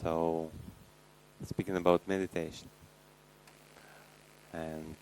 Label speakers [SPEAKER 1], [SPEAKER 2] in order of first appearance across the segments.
[SPEAKER 1] So, speaking about meditation, and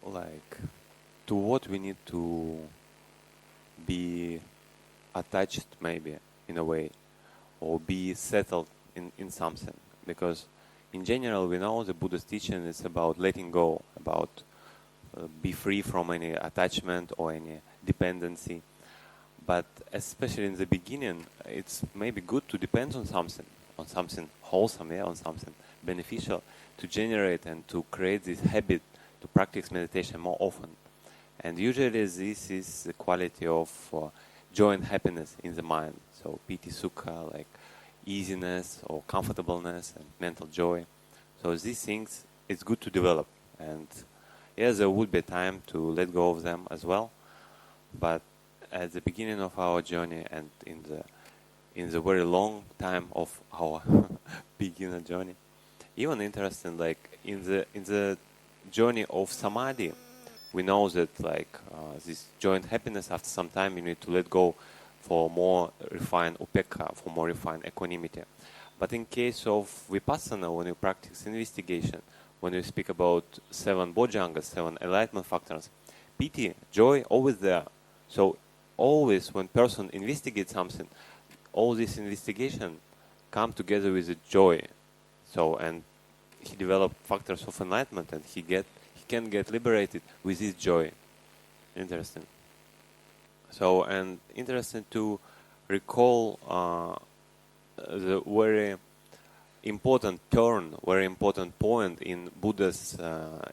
[SPEAKER 1] like to what we need to be attached, maybe in a way, or be settled in something, because in general we know the Buddha's teaching is about letting go, about be free from any attachment or any dependency. But especially in the beginning, it's maybe good to depend on something wholesome, on something beneficial, to generate and to create this habit to practice meditation more often. And usually this is the quality of joy and happiness in the mind. So piti sukha, like easiness or comfortableness and mental joy. So these things, it's good to develop. And yes, there would be time to let go of them as well. But at the beginning of our journey and in the very long time of our beginner journey, even interesting, like in the journey of samadhi, we know that this joy and happiness, after some time you need to let go for more refined upekha, for more refined equanimity. But in case of vipassana, when you practice investigation, when you speak about 7 bojjhangas, 7 enlightenment factors, piti, joy, always there. So always when person investigates something, all this investigation come together with the joy. So, and he developed factors of enlightenment, and he can get liberated with this joy. Interesting. So, and interesting to recall the very important turn, very important point in Buddha's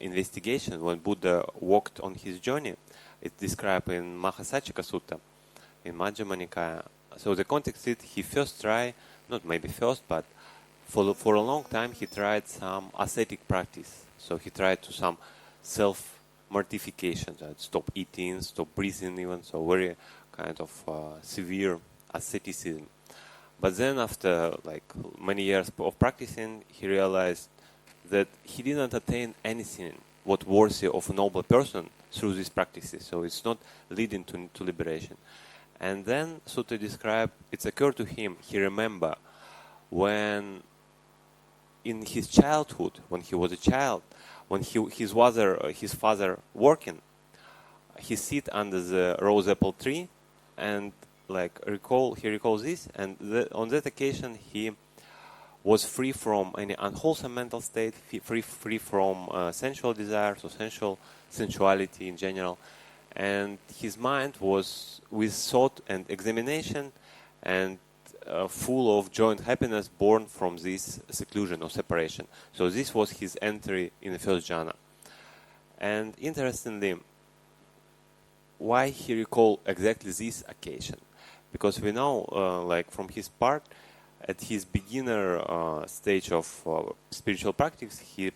[SPEAKER 1] investigation when Buddha walked on his journey. It's described in Mahāsaccakasutta in Majjhima Nikaya. So the context is he first tried, not maybe first, but for a long time he tried some ascetic practice. So he tried to some self-mortification, stop eating, stop breathing even, so very kind of severe asceticism. But then after like many years of practicing, he realized that he didn't attain anything what worthy of a noble person through these practices. So it's not leading to liberation. And then Sutta described, it occurred to him, he remembered when in his childhood, when he was a child, when his father working, he sit under the rose apple tree, and he recalls this, and on that occasion he was free from any unwholesome mental state, free from sensual desires or sensuality in general, and his mind was with thought and examination and full of joy and happiness born from this seclusion or separation. So this was his entry in the first jhana. And interestingly, why he recalled exactly this occasion? Because we know, from his part, at his beginner stage of spiritual practice, he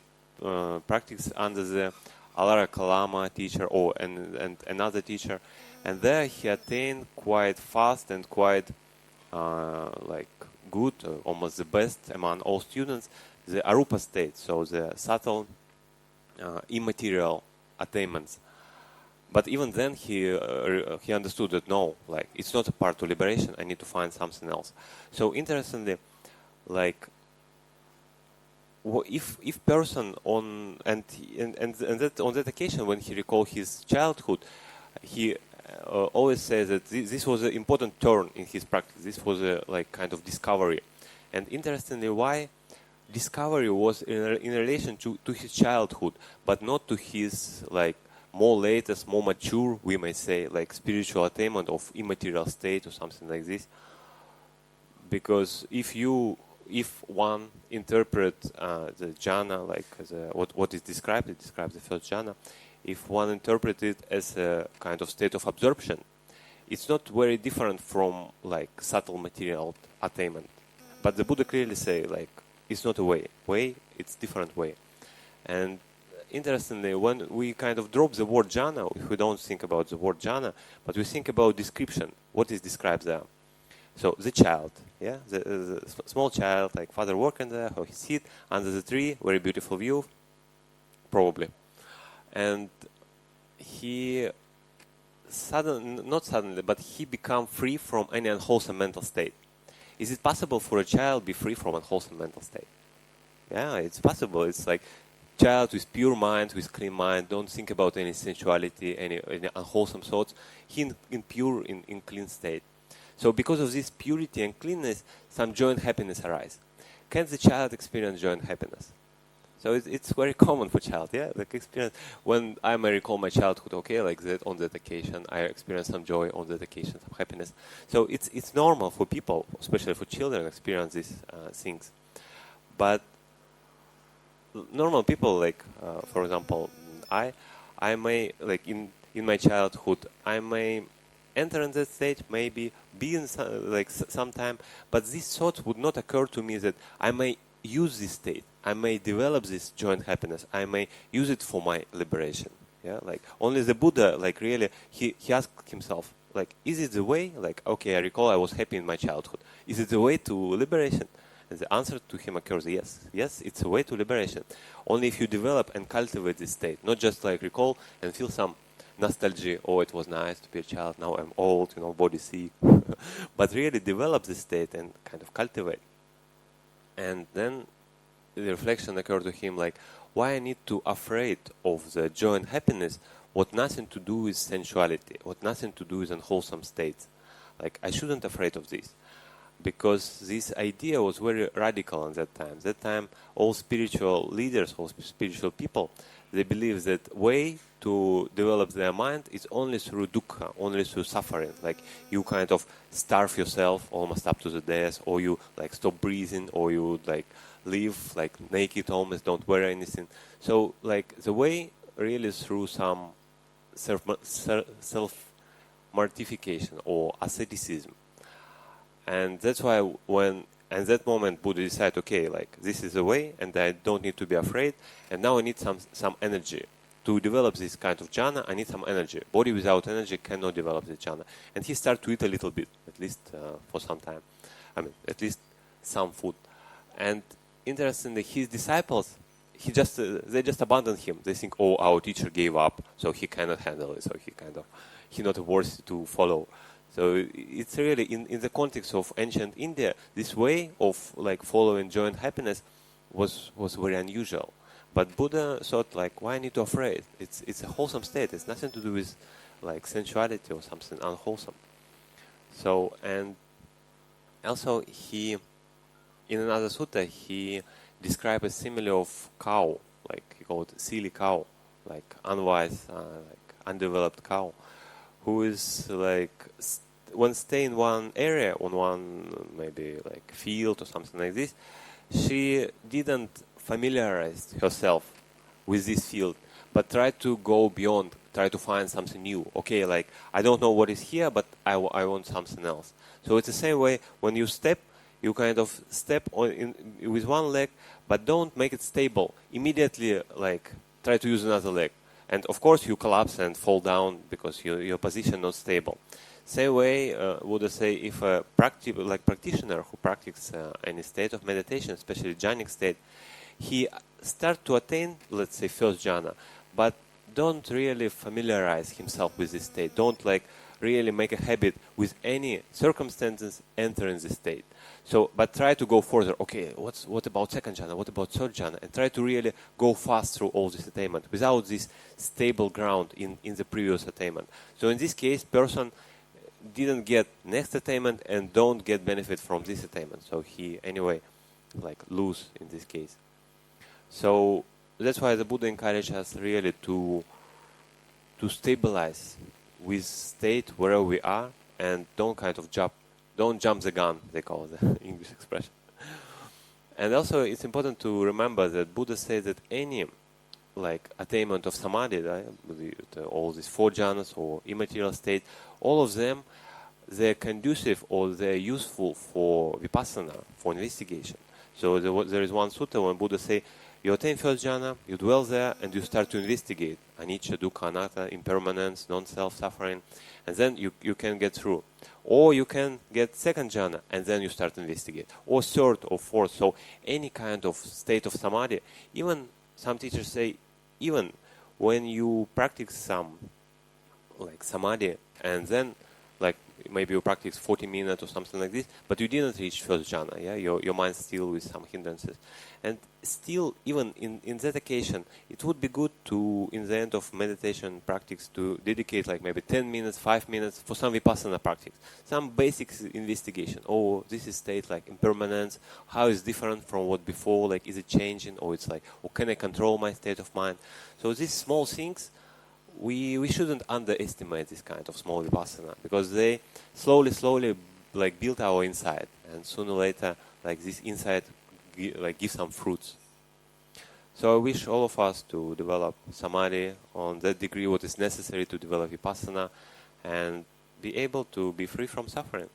[SPEAKER 1] practiced under the Alara Kalama teacher and another teacher, and there he attained quite fast and quite good, almost the best among all students, the arupa state, so the subtle, immaterial attainments. But even then he understood that no, it's not a part of liberation. I need to find something else. So interestingly, if person on that occasion when he recalled his childhood, he always says that this was an important turn in his practice. This was a kind of discovery, and interestingly, why discovery was in relation to his childhood, but not to his more latest, more mature, we may say, spiritual attainment of immaterial state or something like this. Because if one interpret the jhana what is described, it describes the first jhana. If one interprets it as a kind of state of absorption, it's not very different from subtle material attainment. But the Buddha clearly say it's not a way, it's different way. And interestingly, when we kind of drop the word jhana, if we don't think about the word jhana, but we think about description, what is described there. So the child, the small child, father working there, how he sit under the tree, very beautiful view, probably. And he not suddenly, but he become free from any unwholesome mental state. Is it possible for a child be free from unwholesome mental state? Yeah, it's possible. It's like child with pure mind, with clean mind, don't think about any sensuality, any unwholesome thoughts. He in pure, in clean state. So because of this purity and cleanness, some joy and happiness arise. Can the child experience joy and happiness? So it's very common for child, yeah, like experience. When I may recall my childhood, okay, like that on that occasion, I experienced some joy on that occasion, some happiness. So it's normal for people, especially for children, experience these things. But normal people, like for example, I may, like in my childhood, I may enter in that state, maybe be in some time, but this thought would not occur to me that I may use this state, I may develop this joy and happiness, I may use it for my liberation. Yeah, like only the Buddha, like really, he asked himself, like, is it the way? Like, okay, I recall I was happy in my childhood. Is it the way to liberation? And the answer to him occurs, yes. Yes, it's a way to liberation. Only if you develop and cultivate this state, not just like recall and feel some nostalgia, oh, it was nice to be a child, now I'm old, body sick. But really develop this state and kind of cultivate. And then the reflection occurred to him, like, why I need to afraid of the joy and happiness, what nothing to do with sensuality, what nothing to do with unwholesome states. Like, I shouldn't afraid of this. Because this idea was very radical at that time. That time, all spiritual leaders, all spiritual people, they believe that way to develop their mind is only through dukkha, only through suffering. Like you kind of starve yourself almost up to the death, or you like stop breathing, or you like live like naked, almost don't wear anything. So like the way really is through some self-mortification or asceticism. And that's why when, at that moment, Buddha decided, okay, like this is the way, and I don't need to be afraid, and now I need some energy. To develop this kind of jhana, I need some energy. Body without energy cannot develop the jhana. And he started to eat a little bit, at least for some time. I mean, at least some food. And interestingly, his disciples, they just abandoned him. They think, oh, our teacher gave up, so he cannot handle it, so he's not worthy to follow. So it's really in the context of ancient India, this way of like following joy and happiness was very unusual. But Buddha thought like, why I need to afraid? It's a wholesome state. It's nothing to do with like sensuality or something unwholesome. So, and also he, in another sutta, he described a simile of cow, like he called it silly cow, like unwise, like undeveloped cow, who is like when stay in one area, on one maybe like field or something like this, she didn't familiarize herself with this field, but try to go beyond, try to find something new. Okay, like I don't know what is here, but I want something else. So it's the same way when you step, you kind of step on with one leg, but don't make it stable. Immediately, like try to use another leg. And of course you collapse and fall down because your position not stable. Same way, would say if a practitioner who practices any state of meditation, especially jhanic state, he start to attain, let's say, first jhana, but don't really familiarize himself with this state. Don't like really make a habit with any circumstances entering this state. So, but try to go further. Okay, what about second jhana? What about third jhana? And try to really go fast through all this attainment without this stable ground in the previous attainment. So in this case, person didn't get next attainment and don't get benefit from this attainment. So he anyway like lose in this case. So that's why the Buddha encouraged us really to stabilize with state wherever we are and don't jump the gun, they call it the English expression. And also it's important to remember that Buddha says that any like attainment of samadhi, all these four jhanas or immaterial state, all of them, they're conducive or they're useful for vipassana, for investigation. So there is one sutta when Buddha say, you attain first jhana, you dwell there, and you start to investigate anicca, dukkha, anatta, impermanence, non-self, suffering, and then you can get through. Or you can get second jhana, and then you start to investigate. Or third or fourth. So any kind of state of samadhi, even some teachers say, even when you practice some like samadhi, and then like maybe you practice 40 minutes or something like this, but you didn't reach first jhana, yeah? Your mind still with some hindrances. And still, even in that occasion, it would be good to, in the end of meditation practice, to dedicate like maybe 10 minutes, 5 minutes for some vipassana practice. Some basic investigation. Oh, this is state like impermanence, how is different from what before, like is it changing, or it's like, or can I control my state of mind? So these small things, we shouldn't underestimate this kind of small vipassana, because they slowly like build our insight, and sooner or later like this insight give some fruits. So I wish all of us to develop samadhi on that degree what is necessary to develop vipassana and be able to be free from suffering.